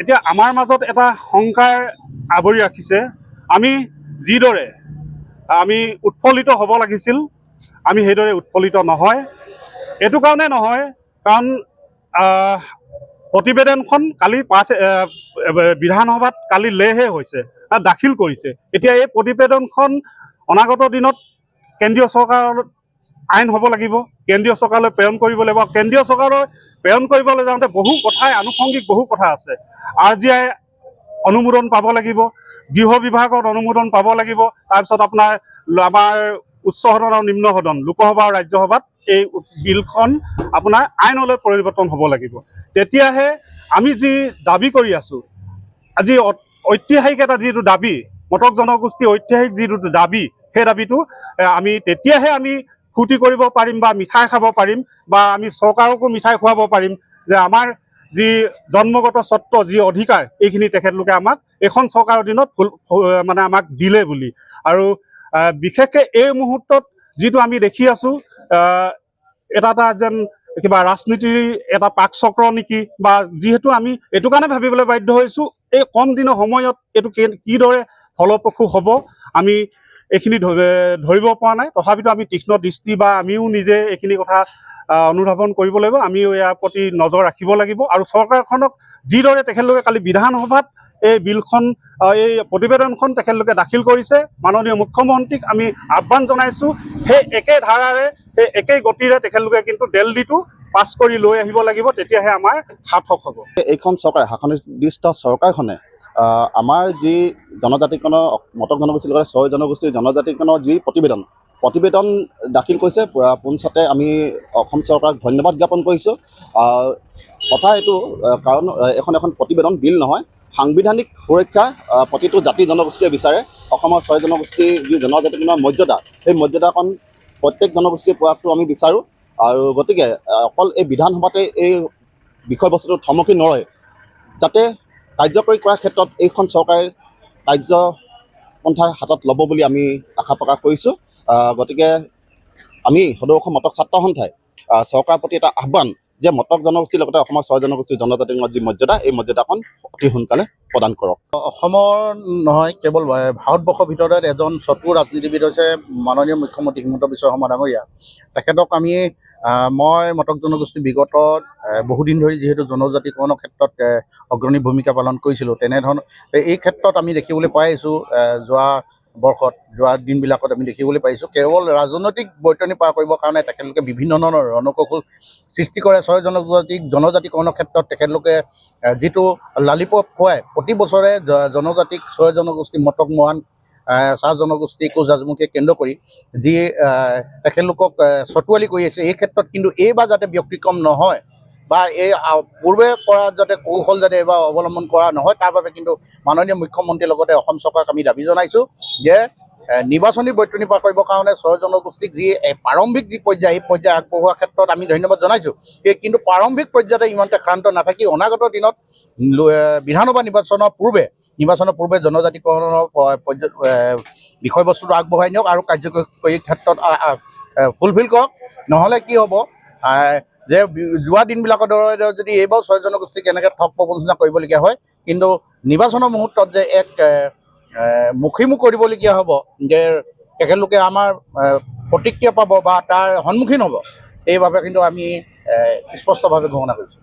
এতিয়া আমাৰ মাজত এটা শংকাৰ আৱৰি ৰাখিছে। আমি যিদৰে আমি উৎফুল্লিত হ'ব লাগিছিল, আমি সেইদৰে উৎফুল্লিত নহয়। এইটো কাৰণে নহয়, কাৰণ প্ৰতিবেদনখন কালি বিধানসভাত কালি লেহে হৈছে, দাখিল কৰিছে। এতিয়া এই প্ৰতিবেদনখন অনাগত দিনত কেন্দ্ৰীয় চৰকাৰৰ আইন হ'ব লাগিব, কেন্দ্ৰীয় চৰকাৰলৈ প্ৰেৰণ কৰিব লাগিব। কেন্দ্ৰীয় চৰকাৰলৈ প্ৰেৰণ কৰিবলৈ যাওঁতে বহু কথাই আনুষংগিক বহু কথা আছে। RGI অনুমোদন পাব লাগিব, গৃহ বিভাগত অনুমোদন পাব লাগিব, তাৰপিছত আপোনাৰ আমাৰ উচ্চ সদন আৰু নিম্ন সদন, লোকসভা আৰু ৰাজ্যসভাত এই বিলখন আপোনাৰ আইনলৈ পৰিৱৰ্তন হ'ব লাগিব। তেতিয়াহে আমি যি দাবী কৰি আছোঁ, আজি ঐতিহাসিক এটা যিটো দাবী, মটক জনগোষ্ঠীৰ ঐতিহাসিক যিটো দাবী, সেই দাবীটো তেতিয়াহে আমি ফূৰ্তি কৰিব পাৰিম বা মিঠাই খাব পাৰিম, বা আমি চৰকাৰকো মিঠাই খুৱাব পাৰিম যে আমাৰ যি জন্মগত স্বত্ব, যি অধিকাৰ, এইখিনি তেখেতলোকে আমাক এইখন চৰকাৰৰ অধীনত মানে আমাক দিলে বুলি। আৰু বিশেষকৈ এই মুহূৰ্তত যিটো আমি দেখি আছোঁ, এটা যেন কিবা ৰাজনীতিৰ এটা পাকচক্ৰ নেকি, বা যিহেতু আমি এইটো কাৰণে ভাবিবলৈ বাধ্য হৈছোঁ, এই কম দিনৰ সময়ত এইটো কিদৰে ফলপ্ৰসূ হ'ব আমি এইখিনি ধৰিব পৰা নাই। তথাপিতো আমি তীক্ষ্ণ দৃষ্টি বা আমিও নিজে এইখিনি কথা অনুধাৱন কৰিব লাগিব, আমিও ইয়াৰ প্ৰতি নজৰ ৰাখিব লাগিব। আৰু চৰকাৰখনক যিদৰে তেখেতলোকে কালি বিধানসভাত এই বিলখন, এই প্ৰতিবেদনখন তেখেতলোকে দাখিল কৰিছে, মাননীয় মুখ্যমন্ত্ৰীক আমি আহ্বান জনাইছোঁ, সেই একে ধাৰাৰে, সেই একেই গতিৰে তেখেতলোকে কিন্তু দিল্লীটো পাছ কৰি লৈ আহিব লাগিব, তেতিয়াহে আমাৰ সাৰ্থক হ'ব। এইখন চৰকাৰে, শাসনিৰ্দিষ্ট চৰকাৰখনে আমাৰ যি জনজাতিকৰণৰ, মটক জনগোষ্ঠীৰ লগতে 6 জনগোষ্ঠীৰ জনজাতিকৰণৰ যি প্ৰতিবেদন দাখিল কৰিছে, পোনছাতে আমি অসম চৰকাৰক ধন্যবাদ জ্ঞাপন কৰিছোঁ। কথা এইটো, কাৰণ এখন প্ৰতিবেদন, বিল নহয়, সাংবিধানিক সুৰক্ষা প্ৰতিটো জাতি জনগোষ্ঠীয়ে বিচাৰে। অসমৰ 6 জনগোষ্ঠীৰ যি জনজাতিকৰণৰ মৰ্যাদা, সেই মৰ্যাদাকণ প্ৰত্যেক জনগোষ্ঠীয়ে পোৱাটো আমি বিচাৰোঁ। আৰু গতিকে অকল এই বিধানসভাতে এই বিষয়বস্তুটো থমকি নৰয়, যাতে কাৰ্যকৰী কৰাৰ ক্ষেত্ৰত এইখন চৰকাৰে কাৰ্যপন্থা হাতত ল'ব বুলি আমি আশা প্ৰকাশ কৰিছোঁ। গতিকে আমি সদৌ অসম মটক ছাত্ৰ সন্থাই চৰকাৰৰ প্ৰতি এটা আহ্বান যে মটক জনগোষ্ঠীৰ লগতে অসমৰ 6 জনগোষ্ঠীৰ জনজাতিকৰণৰ যি মৰ্যাদা, এই মৰ্যাদাকণ অতি সোনকালে প্ৰদান কৰক। অসমৰ নহয়, কেৱল ভাৰতবৰ্ষৰ ভিতৰত এজন চতুৰ ৰাজনীতিবিদ হৈছে মাননীয় মুখ্যমন্ত্ৰী হিমন্ত বিশ্ব শৰ্মা ডাঙৰীয়া। তেখেতক মই মটক জনগোষ্ঠী বিগত বহুদিন ধৰি যিহেতু জনজাতিকৰণৰ ক্ষেত্ৰত অগ্ৰণী ভূমিকা পালন কৰিছিলোঁ, তেনেধৰণৰ এই ক্ষেত্ৰত আমি দেখিবলৈ পাই আহিছোঁ, যোৱা দিনবিলাকত আমি দেখিবলৈ পাইছোঁ, কেৱল ৰাজনৈতিক বৈতৰণি পাৰ কৰিবৰ কাৰণে তেখেতলোকে বিভিন্ন ধৰণৰ ৰণকৌশল সৃষ্টি কৰে। 6 জনজাতিকৰণৰ ক্ষেত্ৰত তেখেতলোকে যিটো লালিপপ খুৱাই প্ৰতি বছৰে জনজাতিক 6 জনগোষ্ঠী, মটক, মৰাণ, চাহ জনগোষ্ঠী, কোচ ৰাজবংশীক কেন্দ্ৰ কৰি যি তেখেতলোকক চতুৱালি কৰি আছে, এই ক্ষেত্ৰত কিন্তু এইবাৰ যাতে ব্যতিক্ৰম নহয়, বা এই পূৰ্বে কৰা যাতে কৌশল যাতে এইবাৰ অৱলম্বন কৰা নহয়, তাৰ বাবে কিন্তু মাননীয় মুখ্যমন্ত্ৰীৰ লগতে অসম চৰকাৰক আমি দাবী জনাইছোঁ যে নিৰ্বাচনী বৈতৰণি পাৰ কৰিবৰ কাৰণে 6 জনগোষ্ঠীক যি প্ৰাৰম্ভিক যি পৰ্যায়, এই পৰ্যায় আগবঢ়োৱাৰ ক্ষেত্ৰত আমি ধন্যবাদ জনাইছোঁ। কিন্তু প্ৰাৰম্ভিক পৰ্যায়তে ইমানতে ক্ষান্ত নাথাকি অনাগত দিনত বিধানসভা নিৰ্বাচনৰ পূৰ্বে জনজাতিকৰণৰ বিষয়বস্তুটো আগবঢ়াই নিয়ক আৰু কাৰ্যকৰী ক্ষেত্ৰত ফুলফিল কৰক। নহ'লে কি হ'ব, যে যোৱা দিনবিলাকৰ দৰে যদি এইবাৰ 6 জনগোষ্ঠীক এনেকৈ ঠগ প্ৰবঞ্চনা কৰিবলগীয়া হয়, কিন্তু নিৰ্বাচনৰ মুহূৰ্তত যে এক মুখিমুখ কৰিবলগীয়া হ'ব, যে তেখেতলোকে আমাৰ প্ৰতিক্ৰিয়া পাব বা তাৰ সন্মুখীন হ'ব, এইবাবে কিন্তু আমি স্পষ্টভাৱে ঘোষণা কৰিছোঁ।